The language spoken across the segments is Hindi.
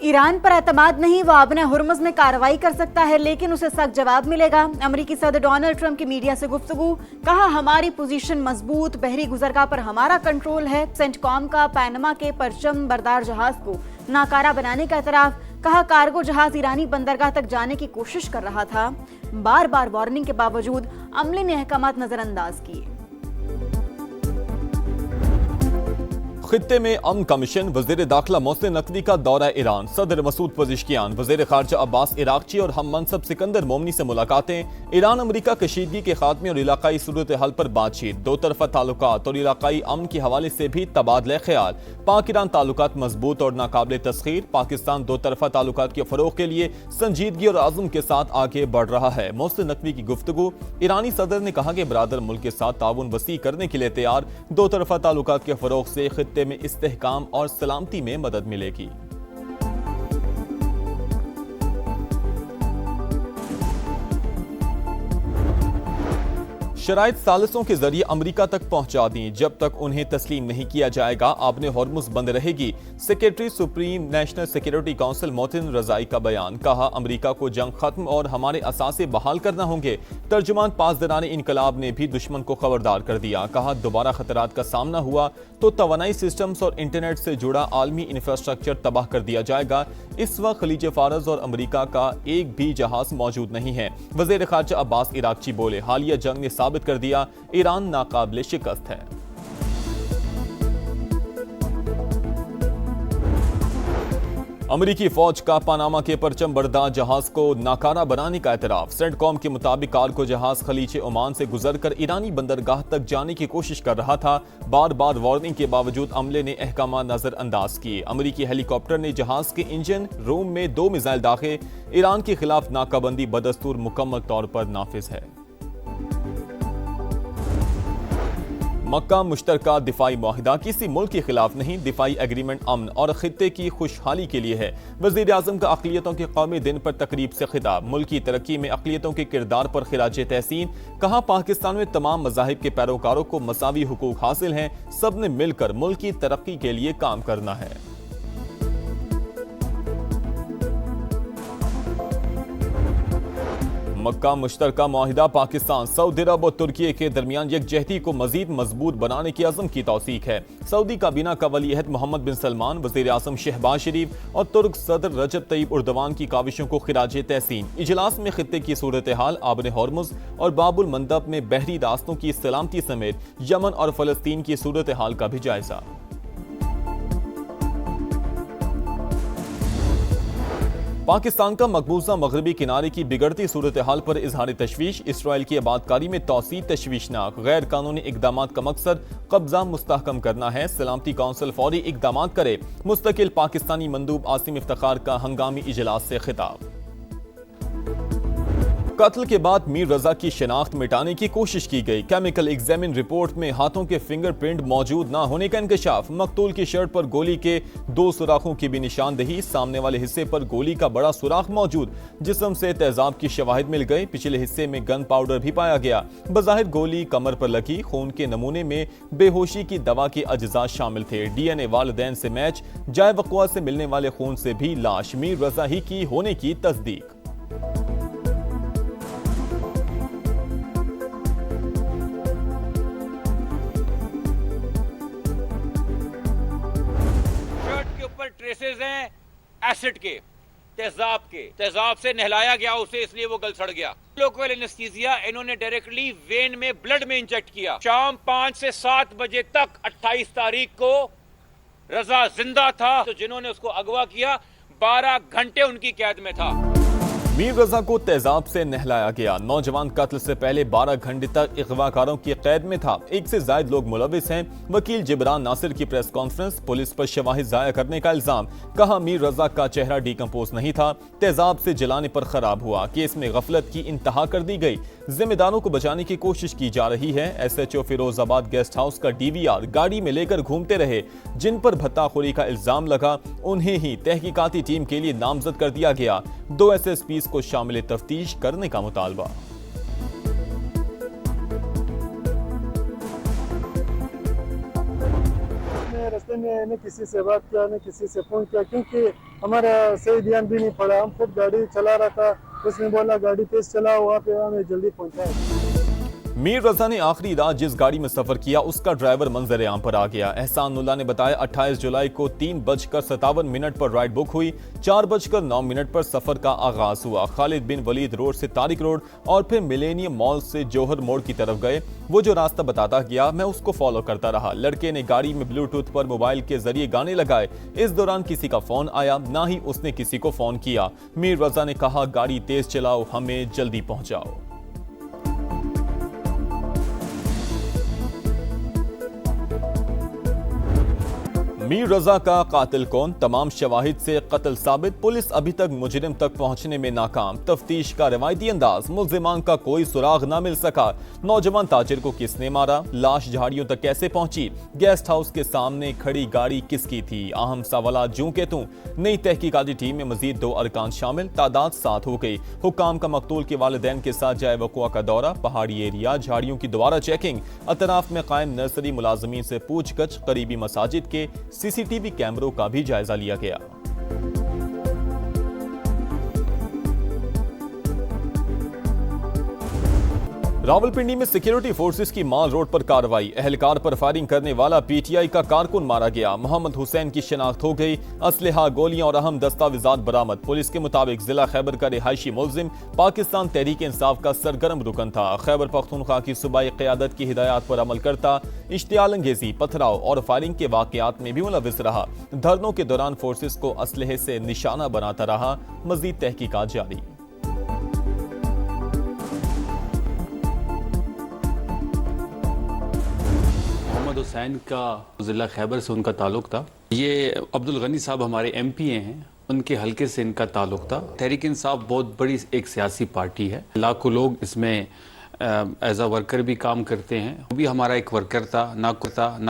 ईरान पर एतमाद नहीं, वो आबना हुर्मुज़ में कार्रवाई कर सकता है लेकिन उसे सख्त जवाब मिलेगा। अमेरिकी सदर डोनाल्ड ट्रंप की मीडिया से गुफ्तगू, कहा हमारी पोजीशन मजबूत, बहरी गुजरगाह पर हमारा कंट्रोल है। सेंटकॉम का पैनमा के परचम बरदार जहाज को नाकारा बनाने का एतराफ, कहा कार्गो जहाज ईरानी बंदरगाह तक जाने की कोशिश कर रहा था। बार बार वार्निंग के बावजूद अमले ने अहकामात नजरअंदाज किए। खित्ते में अमन कमीशन, वजीर दाखिला मोहसिन नकवी का दौरा ईरान, सदर मसूद पज़ेश्कियान, वजीर खारजा अब्बास इराक़ची और हम मनसब सिकंदर मोमनी से मुलाकातें। ईरान अमरीका कशीदगी के खात्मे और इलाकाई सूरत हाल पर बातचीत, दो तरफा ताल्लुकात और इलाकाई अमन के हवाले से भी तबादला ख्याल। पाक ईरान ताल्लुकात मजबूत और नाकाबिल तस्खीर, पाकिस्तान दो तरफा ताल्लुकात के फरोग के लिए संजीदगी और आज़म के साथ आगे बढ़ रहा है। मोहसिन नकवी की गुफ्तगू, ईरानी सदर ने कहा कि बरादर मुल्क के साथ ताउन वसी करने के लिए तैयार, दो तरफा ताल्लुकात के फरोग से खित्ते में इस्तेहकाम और सलामती में मदद मिलेगी। शराइत सालिसों के जरिए अमेरिका तक पहुंचा दी, जब तक उन्हें तस्लीम नहीं किया जाएगा आबने हॉर्मुज़ बंद रहेगी। Secretary supreme national security council Mohsin रजाई का बयान, कहा अमेरिका को जंग खत्म और हमारे असासे बहाल करना होंगे। तर्जुमान पासदारान इनकलाब ने भी दुश्मन को खबरदार कर दिया, कहा दोबारा खतरात का सामना हुआ तो तवानाई सिस्टम्स और इंटरनेट से जुड़ा आलमी इंफ्रास्ट्रक्चर तबाह कर दिया जाएगा। इस वक्त खलीज फारस और अमेरिका का एक भी जहाज मौजूद नहीं है। वजीर खारजा अब्बास इराक़ची बोले, हालिया जंग ने साबित कर दिया ईरान नाकाबिले शिकस्त है। अमेरिकी फौज का पनामा के परचम बरदार जहाज को नाकारा बनाने का एतराफ। सेंटकॉम के मुताबिक कार्गो जहाज खलीज ओमान से गुजरकर ईरानी बंदरगाह तक जाने की कोशिश कर रहा था। बार बार वार्निंग के बावजूद अमले ने अहकाम नजरअंदाज किए। अमेरिकी हेलीकॉप्टर ने जहाज के इंजन रूम में 2 मिसाइल दागे। ईरान के खिलाफ नाकाबंदी बदस्तूर मुकम्मल तौर पर नाफिज है। मक्का मुश्तरका दिफाई मुआहिदा किसी मुल्क के खिलाफ नहीं, दिफाई एग्रीमेंट अमन और खित्ते की खुशहाली के लिए है। वज़ीर आज़म का अक़लियतों के कौमी दिन पर तकरीब से खिताब, मुल्क की तरक्की में अक़लियतों के किरदार पर खिराज तहसीन, कहा पाकिस्तान में तमाम मज़ाहिब के पैरोकारों को मसावी हुकूक हासिल हैं, सब ने मिलकर मुल्क की तरक्की के लिए काम करना है। मक्का मुश्तरका मुआहिदा पाकिस्तान, सऊदी अरब और तुर्की के दरमियान यकजहती को मजीद मजबूत बनाने की अज़म की तौसीक है। सऊदी काबीना का वली अहद मोहम्मद बिन सलमान, वज़ीर आज़म शहबाज शरीफ और तुर्क सदर रजब तय्यब उर्दवान की काविशों को खिराज तहसीन। इजलास में खित्ते की सूरत हाल, आबने हॉर्मुज़ और बाबुल मंदब में बहरी रास्तों की सलामती समेत यमन और फ़लस्तीन की सूरत हाल का भी जायजा। पाकिस्तान का मकबूजा मगरबी किनारे की बिगड़ती सूरत हाल पर इजहार तशवीश, इसराइल की आबादकारी में तौसी तशवीशनाक। गैर कानूनी इकदामात का मकसद कब्जा मुस्तहकम करना है, सलामती काउंसिल फौरी इकदामात करे। मुस्तकिल पाकिस्तानी मंदूब आसिम इफ्तिखार का हंगामी इजलास से खिताब। कत्ल के बाद मीर रजा की शिनाख्त मिटाने की कोशिश की गई। केमिकल एग्जामिन रिपोर्ट में हाथों के फिंगरप्रिंट मौजूद न होने का इंकशाफ। मकतूल की शर्ट पर गोली के 2 सुराखों की भी निशानदही, सामने वाले हिस्से पर गोली का बड़ा सुराख मौजूद। जिस्म से तेजाब की शवाहिद मिल गए, पिछले हिस्से में गन पाउडर भी पाया गया। बज़ाहिर गोली कमर पर लगी, खून के नमूने में बेहोशी की दवा के अज्जा शामिल थे। DNA वालिदैन से मैच, जाए वक़्वा से मिलने वाले खून से भी लाश मीर रजा ही की होने की तस्दीक। ट्रेसेस हैं एसिड के, तेजाब से नहलाया गया उसे, इसलिए वो गल सड़ गया। लोकल एनेस्थीसिया इन्होंने डायरेक्टली वेन में ब्लड में इंजेक्ट किया। शाम 5 से 7 बजे तक 28 तारीख को रजा जिंदा था, तो जिन्होंने उसको अगवा किया 12 घंटे उनकी कैद में था। मीर रजा को तेजाब से नहलाया गया। नौजवान कत्ल से पहले 12 घंटे तक अगवाकारों की कैद में था। 1 से ज्यादा लोग मुलविस हैं। वकील जिब्रान नासिर की प्रेस कॉन्फ्रेंस, पुलिस पर शवाहिद जाया करने का इल्जाम, कहा मीर रजा का चेहरा डिकम्पोज नहीं था, तेजाब से जलाने पर खराब हुआ। केस में गफलत की इंतहा कर दी गई, जिम्मेदारों को बचाने की कोशिश की जा रही है। SHO फिरोजाबाद गेस्ट हाउस का DVR गाड़ी में लेकर घूमते रहे, जिन पर भत्ताखोरी का इल्जाम लगा उन्हें ही तहकीकाती टीम के लिए नामजद कर दिया गया। 2 SSPs को शामिल तफ्तीश करने का मुतालबा। रास्ते में न किसी से बात किया न किसी से फोन किया, क्योंकि हमारा सही ध्यान भी नहीं पड़ा। हम खुद गाड़ी चला रहा था, उसने बोला गाड़ी तेज चलाओ, वहाँ पे हमें जल्दी पहुँचाए। मीर रजा ने आखिरी रात जिस गाड़ी में सफर किया उसका ड्राइवर मंजर आम पर आ गया। एहसानुल्लाह ने बताया 28 जुलाई को 3:57 पर राइड बुक हुई, 4:09 पर सफर का आगाज हुआ। खालिद बिन वलीद रोड से तारिक रोड और फिर मिलेनियम मॉल से जौहर मोड़ की तरफ गए। वो जो रास्ता बताता गया मैं उसको फॉलो करता रहा। लड़के ने गाड़ी में ब्लूटूथ पर मोबाइल के जरिए गाने लगाए। इस दौरान किसी का फोन आया, ना ही उसने किसी को फोन किया। मीर रजा ने कहा गाड़ी तेज चलाओ, हमें जल्दी पहुंचाओ। मीर रजा का कातिल कौन, तमाम शवाहिद से कत्ल साबित, पुलिस अभी तक मुजरिम तक पहुंचने में नाकाम। तफ्तीश का रिवायती अंदाज, मुल्जिमान का कोई सुराग ना मिल सका। नौजवान ताजिर को किसने मारा, लाश झाड़ियों तक कैसे पहुंची, गेस्ट हाउस के सामने खड़ी गाड़ी किसकी थी, अहम सवाल जूं के तूं। नई तहकीकाती टीम में मजीद 2 अरकान शामिल, तादाद 7 हो गई। हुक्काम का मकतूल के वालिदैन के साथ जाए वक़ुआ का दौरा, पहाड़ी एरिया झाड़ियों की दोबारा चेकिंग, अतराफ में कायम नर्सरी मुलाजमीन से पूछगछ, करीबी मसाजिद के सीसीटीवी कैमरों का भी जायजा लिया गया। रावलपिंडी में सिक्योरिटी फोर्सेस की माल रोड पर कार्रवाई, एहलकार पर फायरिंग करने वाला पीटीआई का कारकुन मारा गया। मोहम्मद हुसैन की शिनाख्त हो गई, असलहा, गोलियां और अहम दस्तावेजात बरामद। पुलिस के मुताबिक जिला खैबर का रिहायशी मुल्जिम पाकिस्तान तहरीक इंसाफ का सरगर्म रुकन था। खैबर पख्तूनख्वा की सूबाई क़यादत की हिदायत पर अमल करता, इश्तियाल अंगेजी, पथराव और फायरिंग के वाकयात में भी मुलविस रहा। धरनों के दौरान फोर्सेस को असलहे से निशाना बनाता रहा। मजीद तहकीकात जारी। हुसैन का जिला खैबर से उनका ताल्लुक था। ये अब्दुल गनी साहब हमारे एमपीए हैं, उनके हलके से इनका ताल्लुक था। तहरीक इंसाफ बहुत बड़ी एक सियासी पार्टी है, लाखों लोग इसमें एज अ वर्कर भी काम करते हैं। वो भी हमारा एक वर्कर था, ना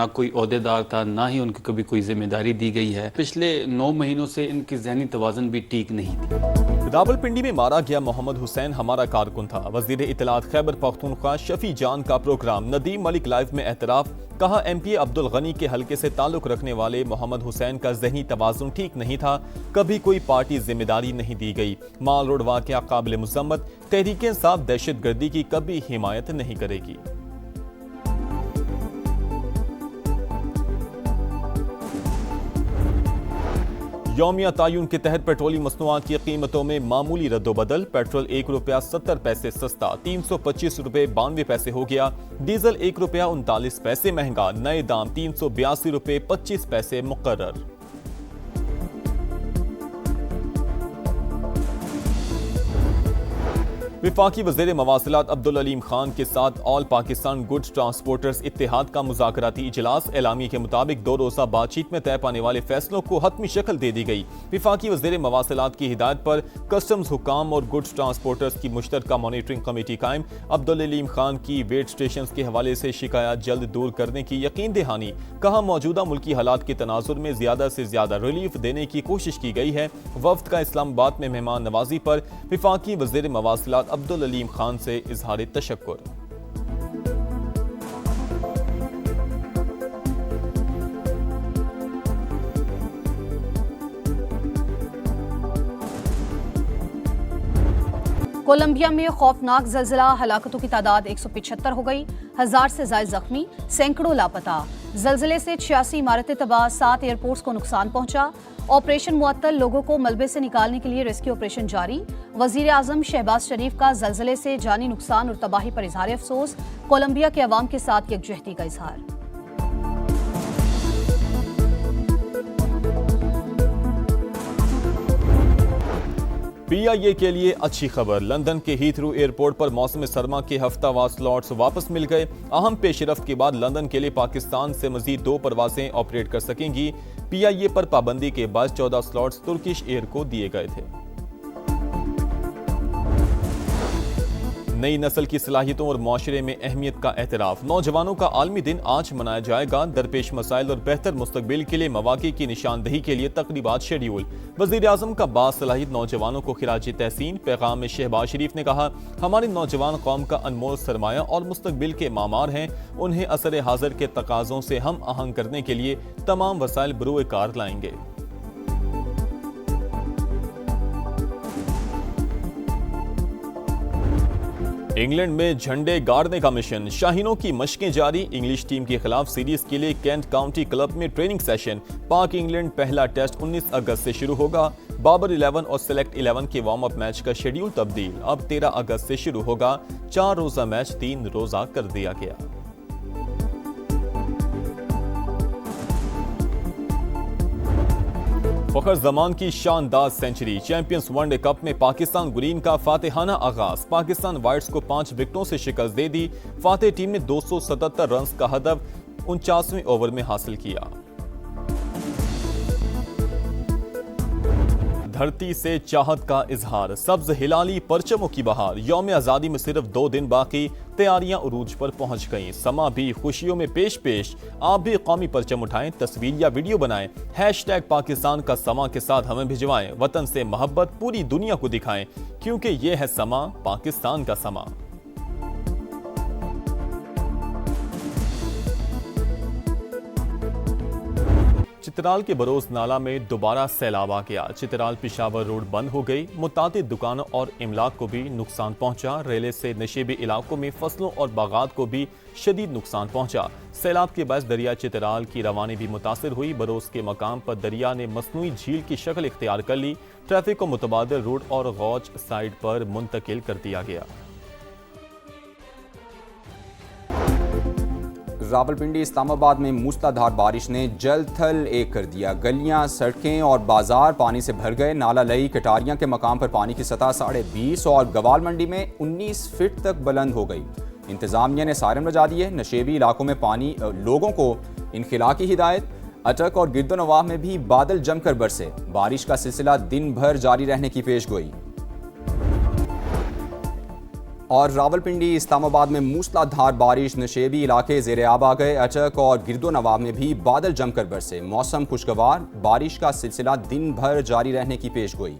कोई ओहदेदार था, ना ही उनको कभी कोई जिम्मेदारी दी गई है। पिछले 9 महीनों से इनकी ज़हनी तवाज़ुन भी ठीक नहीं थी। रावलपिंडी में मारा गया मोहम्मद हुसैन हमारा कारकुन था। वजीर इत्तलात खैबर पख्तूनख्वा शफी जान का प्रोग्राम, नदीम मलिक लाइव में एतराफ़, कहा एमपी अब्दुल गनी के हलके से ताल्लुक रखने वाले मोहम्मद हुसैन का ज़हनी तवाज़ुन ठीक नहीं था, कभी कोई पार्टी जिम्मेदारी नहीं दी गई। माल रोड वाक़या काबिल मुज़म्मत, तहरीक इंसाफ दहशत गर्दी की कभी हिमायत नहीं करेगी। यौमिया तायुन के तहत पेट्रोलियम मसनूआत की कीमतों में मामूली रद्दोबदल। पेट्रोल ₹1.70 सस्ता, 325 रुपये 92 पैसे हो गया। डीजल ₹1.39 महंगा, नए दाम ₹382.25 मुकर्रर। विफाकी वज़ीर मवासिलात अब्दुल अलीम खान के साथ ऑल पाकिस्तान गुड्स ट्रांसपोर्टर्स इत्तेहाद का मुज़ाकराती इजलास। एलामी के मुताबिक 2 रोज़ा बातचीत में तय पाने वाले फैसलों को हतमी शक्ल दे दी गई। विफाकी वज़ीर मवासिलात की हिदायत पर कस्टम्स हुकाम और गुड्स ट्रांसपोर्टर्स की मुश्तरका मॉनिटरिंग कमेटी कायम। अब्दुल अलीम खान की वेट स्टेशन के हवाले से शिकायत जल्द दूर करने की यकीन दहानी। कहा मौजूदा मुल्की हालात के तनाजुर में ज़्यादा से ज़्यादा रिलीफ देने की कोशिश की गई है। वफ्द का इस्लामाबाद में मेहमान नवाजी पर विफाकी वज़ीर मवासिलात अब्दुल अलीम खान से इजहार तशक्कुर। कोलंबिया में खौफनाक ज़लज़ला, हलाकतों की तादाद 175 हो गई, 1000 से ज़ायद जख्मी, सैकड़ों लापता। ज़लज़ले से 86 इमारतें तबाह, 7 एयरपोर्ट्स को नुकसान पहुंचा। ऑपरेशन मुअत्तल, लोगों को मलबे से निकालने के लिए रेस्क्यू ऑपरेशन जारी। वजीर आजम शहबाज शरीफ का ज़लज़ले से जानी नुकसान और तबाही पर इजहार अफसोस। कोलंबिया के अवाम के साथ यकजहती का इजहार। PIA के लिए अच्छी खबर, लंदन के हीथ्रू एयरपोर्ट पर मौसम सरमा के हफ्तावार स्लॉट्स वापस मिल गए। अहम पेशरफ्त के बाद लंदन के लिए पाकिस्तान से मजीद 2 परवाजें ऑपरेट कर सकेंगी। PIA पर पाबंदी के बाद 14 स्लॉट्स तुर्किश एयर को दिए गए थे। नई नस्ल की सलाहियतों और माशरे में अहमियत का एतराफ़। नौजवानों का आलमी दिन आज मनाया जाएगा। दरपेश मसाइल और बेहतर मुस्तकबिल के लिए मौक़े की निशानदही के लिए तकरीबात शेड्यूल। वज़ीर आज़म का बासलाहियत नौजवानों को खिराज तहसीन। पैगाम में शहबाज शरीफ ने कहा, हमारी नौजवान कौम का अनमोल सरमाया और मुस्तकबिल के मामार हैं। उन्हें असर हाज़िर के तकाज़ों से हम आहंग करने के लिए तमाम वसाइल बरूए कार लाएंगे। इंग्लैंड में झंडे गाड़ने का मिशन। शाहीनों की मशकें जारी। इंग्लिश टीम के खिलाफ सीरीज के लिए कैंट काउंटी क्लब में ट्रेनिंग सेशन। पाक इंग्लैंड पहला टेस्ट 19 अगस्त से शुरू होगा। बाबर 11 और सेलेक्ट 11 के वार्म अप मैच का शेड्यूल तब्दील। अब 13 अगस्त से शुरू होगा। 4 रोजा मैच 3 रोजा कर दिया गया। फखर जमान की शानदार सेंचुरी। चैंपियंस वनडे कप में पाकिस्तान ग्रीन का फातेहाना आगाज। पाकिस्तान वाइट्स को 5 विकेटों से शिकस्त दे दी। फातेह टीम ने 277 रन का हदफ 49वें ओवर में हासिल किया। धरती से चाहत का इजहार। सब्ज हिलाली परचमों की बहार। यौम आज़ादी में सिर्फ 2 दिन बाकी। तैयारियां उरूज पर पहुंच गईं। समा भी खुशियों में पेश पेश। आप भी कौमी परचम उठाएं, तस्वीर या वीडियो बनाएं। हैशटैग पाकिस्तान का समा के साथ हमें भिजवाएं। वतन से मोहब्बत पूरी दुनिया को दिखाएं, क्योंकि ये है समा, पाकिस्तान का समा। चित्राल के बरोज नाला में दोबारा सैलाब आ गया। चित्राल पिशावर रोड बंद हो गई। मुतादिद दुकानों और इमलाक को भी नुकसान पहुंचा। रेले से नशेबी इलाकों में फसलों और बागात को भी शदीद नुकसान पहुंचा। सैलाब के बाद दरिया चित्राल की रवानी भी मुतासिर हुई। बरोज के मकाम पर दरिया ने मसनूई झील की शक्ल इख्तियार कर ली। ट्रैफिक को मुतबादिल रूट और गौच साइड पर मुंतकिल कर दिया गया। रावलपिंडी इस्लामाबाद में मूसलाधार बारिश ने जल थल एक कर दिया। गलियां, सड़कें और बाजार पानी से भर गए। नाला लई कटारियां के मकाम पर पानी की सतह 20.5 और गवाल मंडी में 19 फीट तक बुलंद हो गई। इंतजामिया ने सायरन बजा दिए। नशेबी इलाकों में पानी लोगों को इनखिला की हिदायत। अटक और गिरदोनवाह में भी बादल जमकर बरसे। बारिश का सिलसिला दिन भर जारी रहने की पेशगोई। और रावलपिंडी इस्लामाबाद में मूसलाधार बारिश। नशेबी इलाके ज़ेरे आब आ गए। अटक और गिरदोनवाह में भी बादल जमकर बरसे। मौसम खुशगवार। बारिश का सिलसिला दिन भर जारी रहने की पेशगोई।